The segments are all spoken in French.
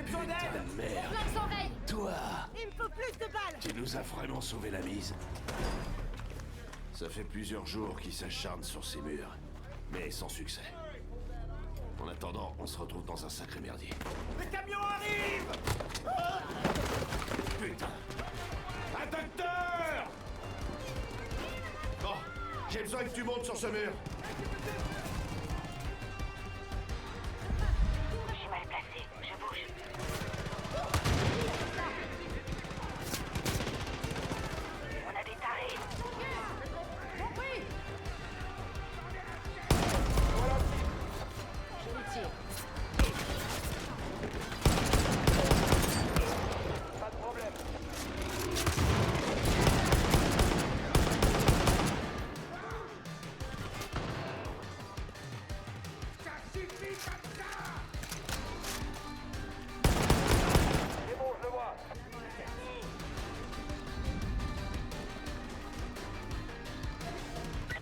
besoin d'aide. Putain de merde. Plein les oreilles. Toi, Il me faut plus de balles. tu nous as vraiment sauvé la mise. Ça fait plusieurs jours qu'ils s'acharnent sur ces murs, mais sans succès. En attendant, on se retrouve dans un sacré merdier. Le camion arrive. Putain! Un docteur! Bon, j'ai besoin que tu montes sur ce mur. Je suis mal placé, je bouge. On a des tarés. Compris. Je les tire. Pas de problème. Ça suffit comme ça. C'est bon, je le vois.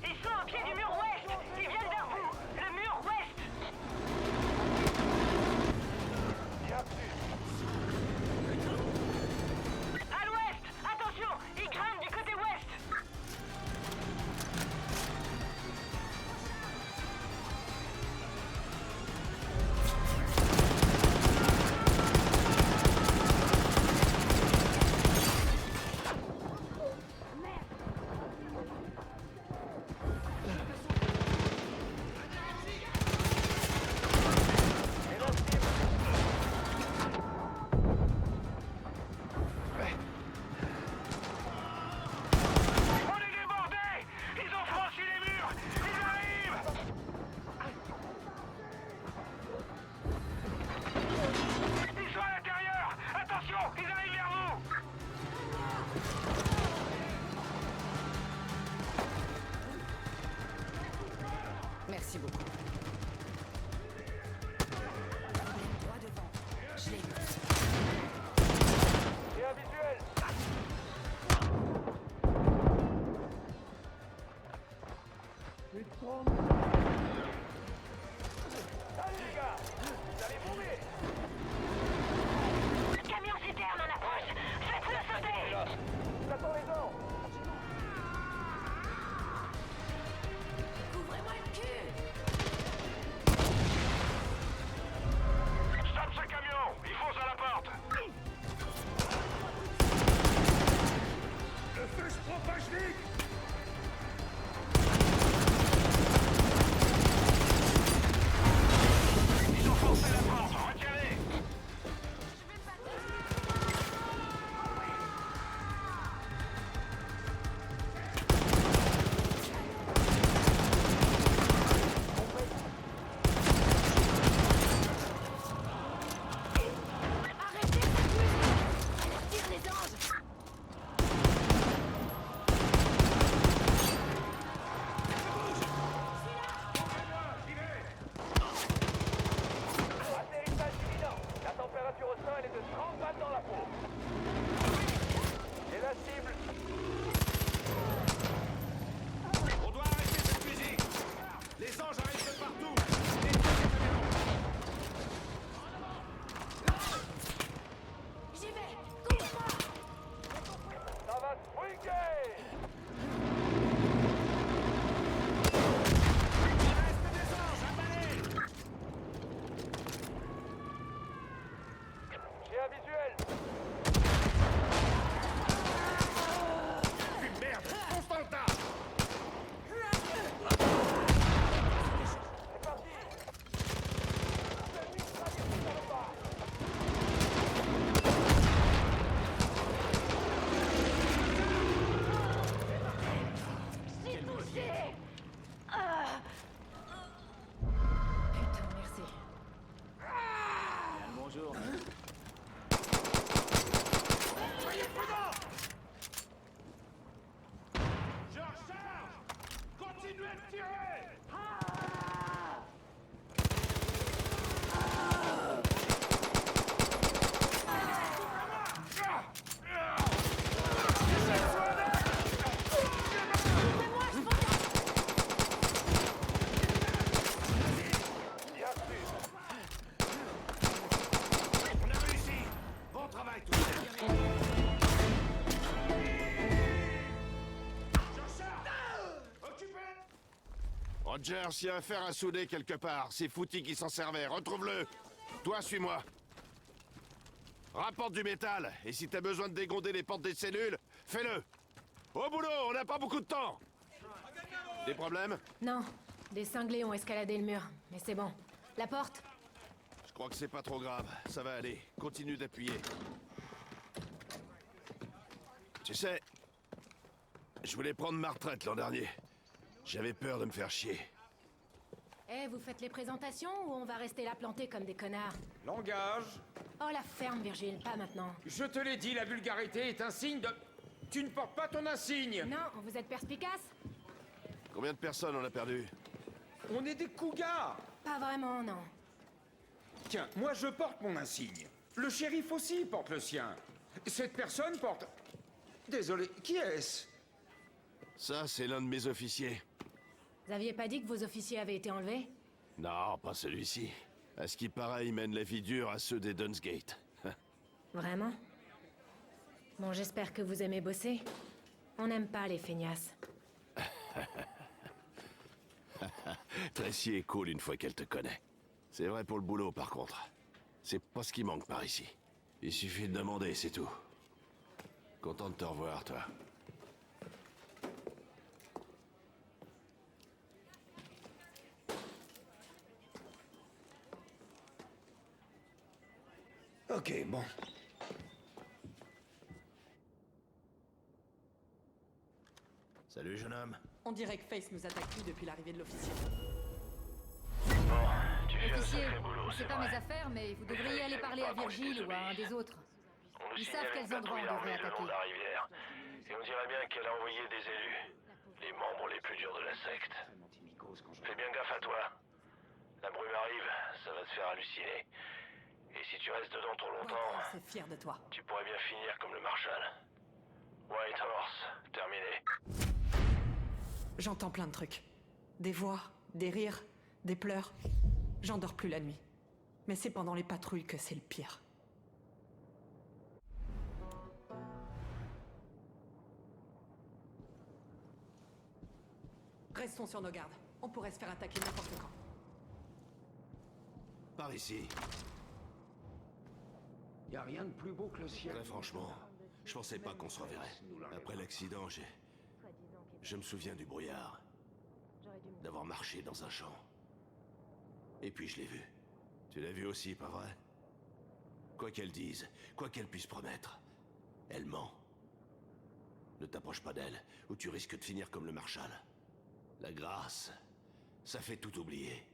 Ils sont au pied du mur ouest. Ils viennent vers vous. Le mur ouest. Bien sûr. À l'ouest. Attention, ils grimpent du côté ouest. On est débordés. Ils ont franchi les murs. Ils arrivent. Ils sont à l'intérieur. Attention, ils arrivent vers vous. Merci beaucoup. Droit devant. Je l'ai. J'ai un visuel. Allez les gars, vous allez mourir. Le camion citerne en approche. Faites-le sauter. J'attends les ordres. Couvrez-moi le cul. Stoppe ce camion. Il fonce à la porte. Le feu se propage vite. Ils ont forcé la porte. Retirez. Rogers, il y a un fer à souder quelque part. C'est Footy qui s'en servait. Retrouve-le. Toi, suis-moi. Rapporte du métal. Et si t'as besoin de dégonder les portes des cellules, fais-le. Au boulot, on n'a pas beaucoup de temps. Des problèmes? Non, des cinglés ont escaladé le mur, mais c'est bon. La porte? Je crois que c'est pas trop grave. Ça va aller. Continue d'appuyer. Tu sais, je voulais prendre ma retraite l'an dernier. J'avais peur de me faire chier. Eh, vous faites les présentations ou on va rester là plantés comme des connards? Langage. Oh, la ferme, Virgile, pas maintenant. Je te l'ai dit, la vulgarité est un signe de... Tu ne portes pas ton insigne. Non, vous êtes perspicace? Combien de personnes on a perdu? On est des cougars. Pas vraiment, non. Tiens, moi je porte mon insigne. Le shérif aussi porte le sien. Cette personne porte... Désolé, qui est-ce? Ça, c'est l'un de mes officiers. Vous aviez pas dit que vos officiers avaient été enlevés? Non, pas celui-ci. À ce qui paraît, il mène la vie dure à ceux des Dunsgate. Vraiment? Bon, j'espère que vous aimez bosser. On n'aime pas les feignasses. Tracy est cool une fois qu'elle te connaît. C'est vrai pour le boulot, par contre. C'est pas ce qui manque par ici. Il suffit de demander, c'est tout. Content de te revoir, toi. Ok, bon. Salut, jeune homme. On dirait que Face nous attaque plus depuis l'arrivée de l'officier. Bon, tu fais un Officier, sacré boulot, c'est pas vrai. mes affaires, mais vous devriez aller parler à Virgile ou à un des autres. On nous Ils signale savent quels une endroits on patrouille devrait armée le long attaquer. de la rivière. Et on dirait bien qu'elle a envoyé des élus. Les membres les plus durs de la secte. Fais bien gaffe à toi. La brume arrive, ça va te faire halluciner. Et si tu restes dedans trop longtemps, C'est fier de toi. tu pourrais bien finir comme le Marshal. White Horse, terminé. J'entends plein de trucs. Des voix, des rires, des pleurs. J'en dors plus la nuit. Mais c'est pendant les patrouilles que c'est le pire. Restons sur nos gardes. On pourrait se faire attaquer n'importe quand. Par ici. Y a rien de plus beau que le ciel. Très franchement, je pensais pas qu'on se reverrait. Après l'accident, je me souviens du brouillard. D'avoir marché dans un champ. Et puis je l'ai vue. Tu l'as vue aussi, pas vrai? Quoi qu'elle dise, quoi qu'elle puisse promettre, elle ment. Ne t'approche pas d'elle, ou tu risques de finir comme le Marshal. La grâce, ça fait tout oublier.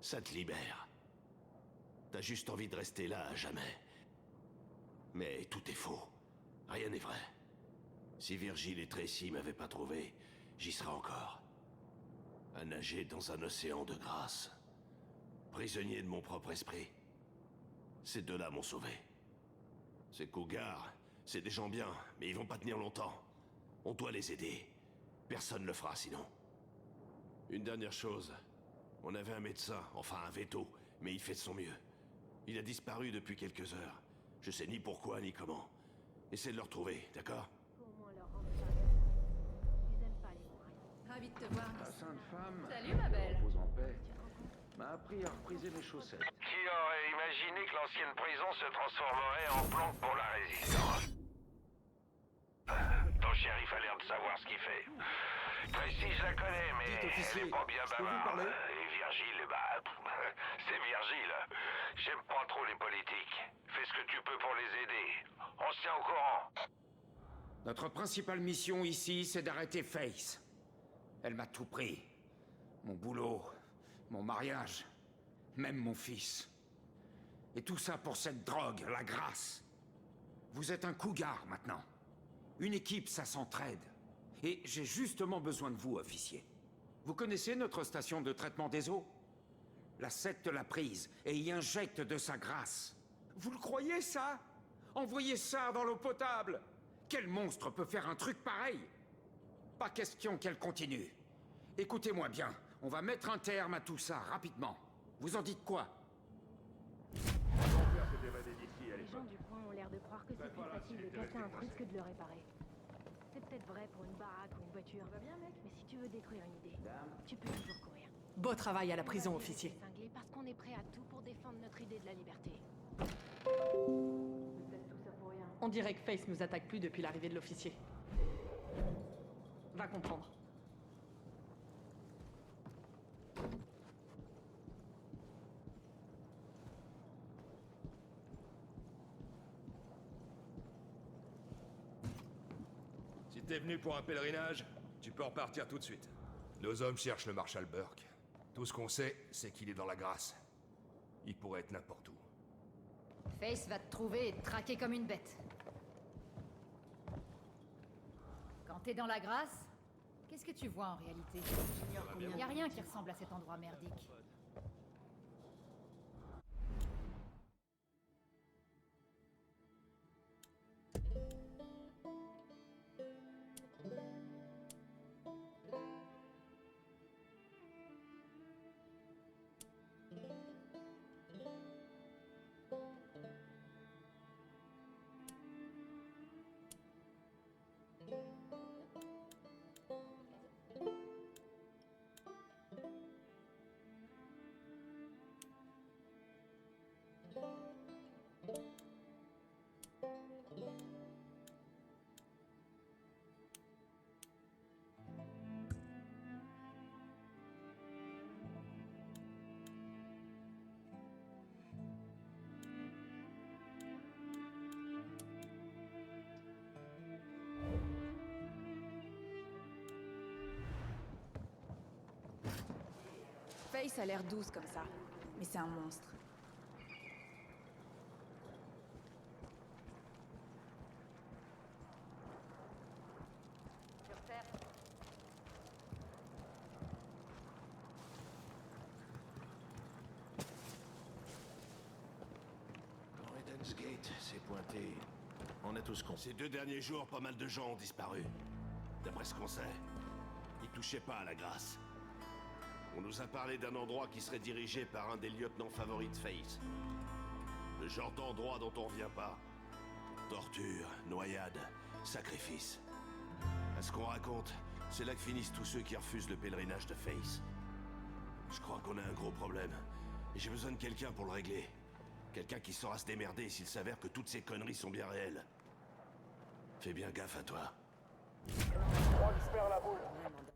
Ça te libère. T'as juste envie de rester là à jamais. Mais tout est faux. Rien n'est vrai. Si Virgile et Tracy m'avaient pas trouvé, j'y serais encore. À nager dans un océan de grâce. Prisonnier de mon propre esprit. Ces deux-là m'ont sauvé. Ces cougars, c'est des gens bien, mais ils vont pas tenir longtemps. On doit les aider. Personne ne le fera sinon. Une dernière chose. On avait un médecin, enfin un veto, mais il fait de son mieux. Il a disparu depuis quelques heures. Je sais ni pourquoi ni comment. Essaie de le retrouver, d'accord? Ravi de te voir. La sainte femme, Salut, ma belle. repose en paix, m'a appris à repriser mes chaussettes. Qui aurait imaginé que l'ancienne prison se transformerait en planque pour la résistance? Ton shérif a l'air de savoir ce qu'il fait. Tracy, je la connais, mais Dites, officier, elle est pas bien je peux vous bavarde. parler? Et Virgile, bah, c'est Virgile. J'aime pas trop les politiques. Fais ce que tu peux pour les aider. On se tient au courant. Notre principale mission ici, c'est d'arrêter Face. Elle m'a tout pris. Mon boulot, mon mariage, même mon fils. Et tout ça pour cette drogue, la grâce. Vous êtes un cougar maintenant. Une équipe, ça s'entraide. Et j'ai justement besoin de vous, officier. Vous connaissez notre station de traitement des eaux? La secte l'a prise et y injecte de sa grâce. Vous le croyez, ça? Envoyez ça dans l'eau potable! Quel monstre peut faire un truc pareil? Pas question qu'elle continue. Écoutez-moi bien, on va mettre un terme à tout ça rapidement. Vous en dites quoi? Les gens du coin ont l'air de croire que c'est plus facile de casser un truc que de le réparer. C'est peut-être vrai pour une baraque ou une voiture. Va bien, mec. Mais si tu veux détruire une idée, tu peux. Beau travail à la prison, officier. Cinglé parce qu'on est prêt à tout pour défendre notre idée de la liberté. On dirait que Face nous attaque plus depuis l'arrivée de l'officier. Va comprendre. Si t'es venu pour un pèlerinage, tu peux repartir tout de suite. Nos hommes cherchent le Marshal Burke. Tout ce qu'on sait, c'est qu'il est dans la grâce. Il pourrait être n'importe où. Face va te trouver et te traquer comme une bête. Quand t'es dans la grâce, qu'est-ce que tu vois en réalité? Y a rien qui ressemble à cet endroit merdique. Face a l'air douce comme ça, mais c'est un monstre. Quand Eden's Gate s'est pointé, on a tous compris. Ces 2 derniers jours, pas mal de gens ont disparu. D'après ce qu'on sait, ils touchaient pas à la grâce. On nous a parlé d'un endroit qui serait dirigé par un des lieutenants favoris de Face. Le genre d'endroit dont on revient pas. Torture, noyade, sacrifice. À ce qu'on raconte, c'est là que finissent tous ceux qui refusent le pèlerinage de Face. Je crois qu'on a un gros problème. Et j'ai besoin de quelqu'un pour le régler. Quelqu'un qui saura se démerder s'il s'avère que toutes ces conneries sont bien réelles. Fais bien gaffe à toi. Je crois que je perds la boule.